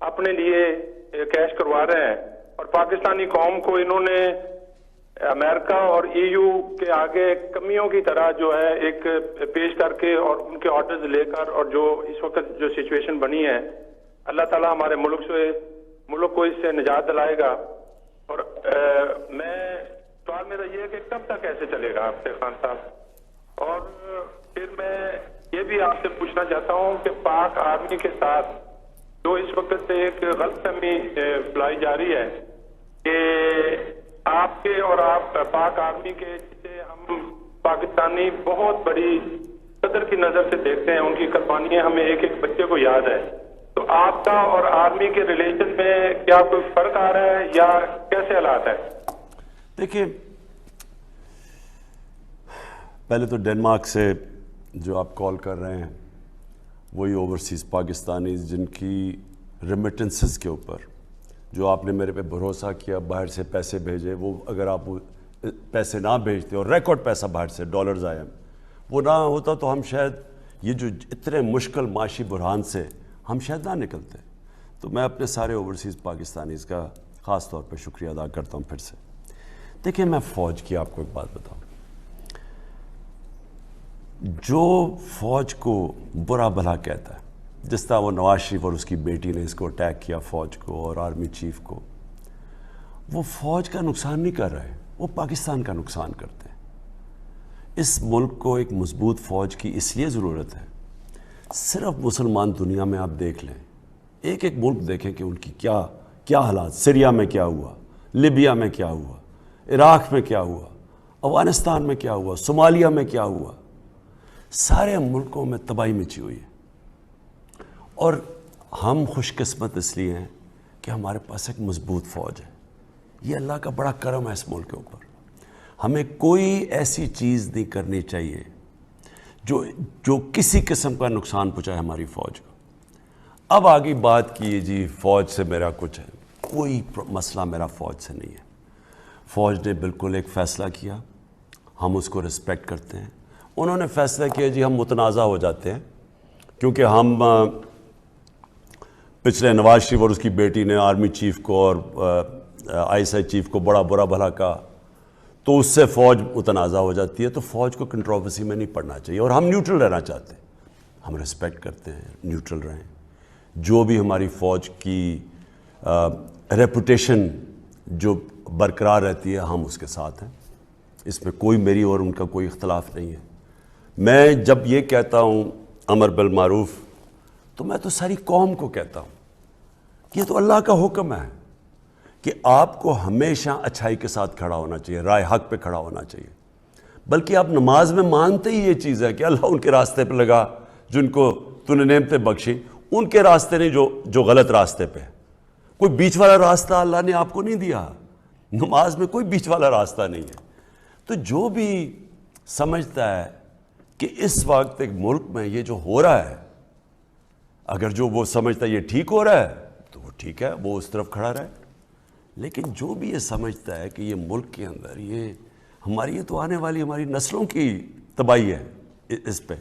اپنے لیے کیش کروا رہے ہیں, اور پاکستانی قوم کو انہوں نے امریکہ اور EU کے آگے کمیوں کی طرح جو ہے ایک پیش کر کے اور ان کے آرڈرز لے کر, اور جو اس وقت جو سچویشن بنی ہے, اللہ تعالیٰ ہمارے ملک کو اس سے نجات دلائے گا. اور میں سوال میرا یہ ہے کہ کب تک ایسے چلے گا آپ سے خان صاحب؟ اور پھر میں یہ بھی آپ سے پوچھنا چاہتا ہوں کہ پاک آرمی کے ساتھ جو اس وقت ایک غلط فہمی پھیلائی جا رہی ہے کہ آپ کے اور آپ پاک آرمی کے, جسے ہم پاکستانی بہت بڑی قدر کی نظر سے دیکھتے ہیں, ان کی قربانیاں ہمیں ایک ایک بچے کو یاد ہے, تو آپ کا اور آرمی کے ریلیشن میں کیا کوئی فرق آ رہا ہے یا کیسے حالات ہیں؟ دیکھیں, پہلے تو ڈنمارک سے جو آپ کال کر رہے ہیں وہی اوورسیز پاکستانی جن کی ریمیٹنسز کے اوپر جو آپ نے میرے پہ بھروسہ کیا, باہر سے پیسے بھیجے, وہ اگر آپ پیسے نہ بھیجتے اور ریکارڈ پیسہ باہر سے ڈالرز آئے وہ نہ ہوتا تو ہم شاید یہ جو اتنے مشکل معاشی بحران سے ہم شاید نہ نکلتے. تو میں اپنے سارے اوورسیز پاکستانیز کا خاص طور پہ شکریہ ادا کرتا ہوں پھر سے. دیکھیں, میں فوج کی آپ کو ایک بات بتاؤں, جو فوج کو برا بھلا کہتا ہے, جس طرح وہ نواز شریف اور اس کی بیٹی نے اس کو اٹیک کیا فوج کو اور آرمی چیف کو, وہ فوج کا نقصان نہیں کر رہے, وہ پاکستان کا نقصان کرتے ہیں. اس ملک کو ایک مضبوط فوج کی اس لیے ضرورت ہے, صرف مسلمان دنیا میں آپ دیکھ لیں, ایک ایک ملک دیکھیں کہ ان کی کیا حالات, سیریا میں کیا ہوا, لیبیا میں کیا ہوا, عراق میں کیا ہوا, افغانستان میں کیا ہوا, صومالیہ میں کیا ہوا, سارے ملکوں میں تباہی مچی ہوئی ہے. اور ہم خوش قسمت اس لیے ہیں کہ ہمارے پاس ایک مضبوط فوج ہے. یہ اللہ کا بڑا کرم ہے اس ملک کے اوپر. ہمیں کوئی ایسی چیز نہیں کرنی چاہیے جو کسی قسم کا نقصان پہنچائے ہماری فوج کو. اب آگے بات کی جی فوج سے میرا کچھ ہے, کوئی مسئلہ میرا فوج سے نہیں ہے. فوج نے بالکل ایک فیصلہ کیا, ہم اس کو رسپیکٹ کرتے ہیں. انہوں نے فیصلہ کیا جی ہم متنازع ہو جاتے ہیں کیونکہ ہم پچھلے نواز شریف اور اس کی بیٹی نے آرمی چیف کو اور ISI چیف کو بڑا برا بھلا کہا, تو اس سے فوج متنازع ہو جاتی ہے. تو فوج کو کنٹروورسی میں نہیں پڑنا چاہیے, اور ہم نیوٹرل رہنا چاہتے ہیں. ہم رسپیکٹ کرتے ہیں, نیوٹرل رہیں. جو بھی ہماری فوج کی ریپوٹیشن جو برقرار رہتی ہے ہم اس کے ساتھ ہیں. اس میں کوئی میری اور ان کا کوئی اختلاف نہیں ہے. میں جب یہ کہتا ہوں امر بالمعروف، تو میں تو ساری قوم کو کہتا ہوں کہ یہ تو اللہ کا حکم ہے کہ آپ کو ہمیشہ اچھائی کے ساتھ کھڑا ہونا چاہیے، رائے حق پہ کھڑا ہونا چاہیے، بلکہ آپ نماز میں مانتے ہی یہ چیز ہے کہ اللہ ان کے راستے پہ لگا جن کو تو نے نعمتیں بخشی، ان کے راستے نہیں جو غلط راستے پہ۔ کوئی بیچ والا راستہ اللہ نے آپ کو نہیں دیا، نماز میں کوئی بیچ والا راستہ نہیں ہے۔ تو جو بھی سمجھتا ہے کہ اس وقت ایک ملک میں یہ جو ہو رہا ہے، اگر جو وہ سمجھتا ہے یہ ٹھیک ہو رہا ہے تو وہ ٹھیک ہے، وہ اس طرف کھڑا رہے، لیکن جو بھی یہ سمجھتا ہے کہ یہ ملک کے اندر یہ ہماری، یہ تو آنے والی ہماری نسلوں کی تباہی ہے اس پہ۔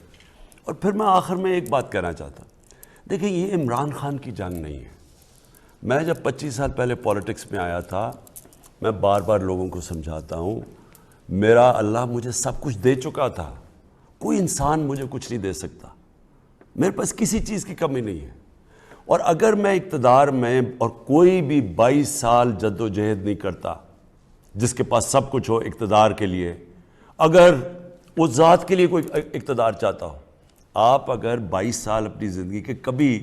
اور پھر میں آخر میں ایک بات کہنا چاہتا ہوں، دیکھیں یہ عمران خان کی جنگ نہیں ہے۔ میں جب 25 سال پہلے پولیٹکس میں آیا تھا، میں بار بار لوگوں کو سمجھاتا ہوں، میرا اللہ مجھے سب کچھ دے چکا تھا، کوئی انسان مجھے کچھ نہیں دے سکتا، میرے پاس کسی چیز کی کمی نہیں ہے۔ اور اگر میں اقتدار میں اور کوئی بھی 22 سال جد و جہد نہیں کرتا، جس کے پاس سب کچھ ہو اقتدار کے لیے، اگر وہ ذات کے لیے کوئی اقتدار چاہتا ہو، آپ اگر 22 سال اپنی زندگی کے کبھی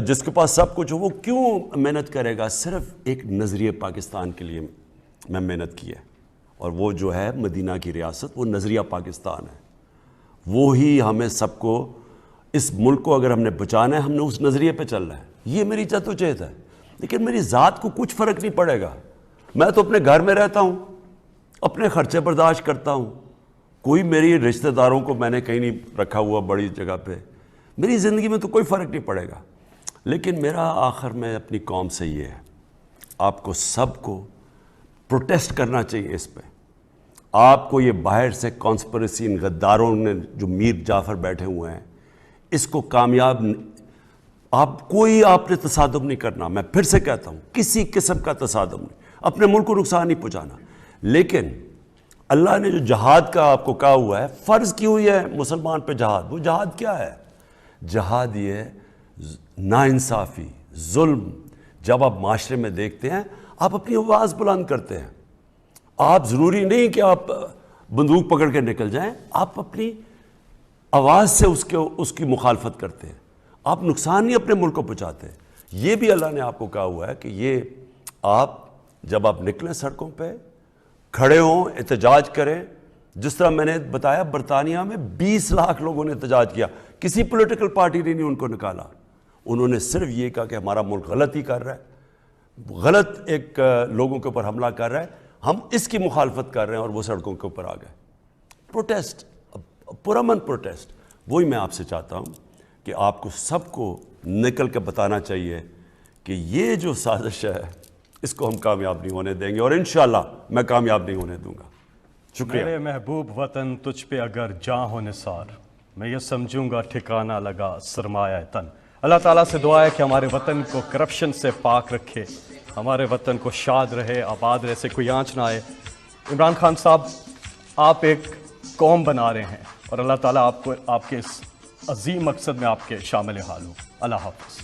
جس کے پاس سب کچھ ہو وہ کیوں محنت کرے گا؟ صرف ایک نظریہ پاکستان کے لیے میں محنت کی ہے، اور وہ جو ہے مدینہ کی ریاست، وہ نظریہ پاکستان ہے، وہی ہمیں سب کو، اس ملک کو اگر ہم نے بچانا ہے، ہم نے اس نظریے پہ چلنا ہے، یہ میری جدوجہد ہے۔ لیکن میری ذات کو کچھ فرق نہیں پڑے گا، میں تو اپنے گھر میں رہتا ہوں، اپنے خرچے برداشت کرتا ہوں، کوئی میری رشتہ داروں کو میں نے کہیں نہیں رکھا ہوا بڑی جگہ پہ، میری زندگی میں تو کوئی فرق نہیں پڑے گا۔ لیکن میرا آخر میں اپنی قوم سے یہ ہے، آپ کو سب کو پروٹیسٹ کرنا چاہیے اس پہ۔ آپ کو یہ باہر سے کانسپریسی، ان غداروں نے جو میر جعفر بیٹھے ہوئے ہیں، اس کو کامیاب آپ نے تصادم نہیں کرنا، میں پھر سے کہتا ہوں، کسی قسم کا تصادم نہیں، اپنے ملک کو نقصان نہیں پہنچانا۔ لیکن اللہ نے جو جہاد کا آپ کو کہا ہوا ہے، فرض کی ہوئی ہے مسلمان پہ جہاد، وہ جہاد کیا ہے؟ جہاد یہ ہے ناانصافی، ظلم، جب آپ معاشرے میں دیکھتے ہیں آپ اپنی آواز بلند کرتے ہیں۔ آپ ضروری نہیں کہ آپ بندوق پکڑ کے نکل جائیں، آپ اپنی آواز سے اس کی مخالفت کرتے ہیں، آپ نقصان نہیں اپنے ملک کو پہنچاتے۔ یہ بھی اللہ نے آپ کو کہا ہوا ہے کہ یہ آپ جب آپ نکلیں سڑکوں پہ کھڑے ہوں، احتجاج کریں، جس طرح میں نے بتایا برطانیہ میں 20 لاکھ لوگوں نے احتجاج کیا، کسی پولیٹیکل پارٹی نے نہیں ان کو نکالا، انہوں نے صرف یہ کہا کہ ہمارا ملک غلط ہی کر رہا ہے، غلط ایک لوگوں کے اوپر حملہ کر رہا ہے، ہم اس کی مخالفت کر رہے ہیں، اور وہ سڑکوں کے اوپر آ گئے۔ پروٹیسٹ، پرامن پروٹیسٹ، وہی میں آپ سے چاہتا ہوں کہ آپ کو سب کو نکل کے بتانا چاہیے کہ یہ جو سازش ہے اس کو ہم کامیاب نہیں ہونے دیں گے، اور انشاءاللہ میں کامیاب نہیں ہونے دوں گا۔ شکریہ۔ میرے محبوب وطن تجھ پہ اگر جاں ہو نثار، میں یہ سمجھوں گا ٹھکانہ لگا سرمایہ تن۔ اللہ تعالیٰ سے دعا ہے کہ ہمارے وطن کو کرپشن سے پاک رکھے، ہمارے وطن کو شاد رہے، آباد رہے، سے کوئی آنچ نہ آئے۔ عمران خان صاحب، آپ ایک قوم بنا رہے ہیں، اور اللہ تعالیٰ آپ کو آپ کے اس عظیم مقصد میں آپ کے شامل حال ہوں۔ اللہ حافظ۔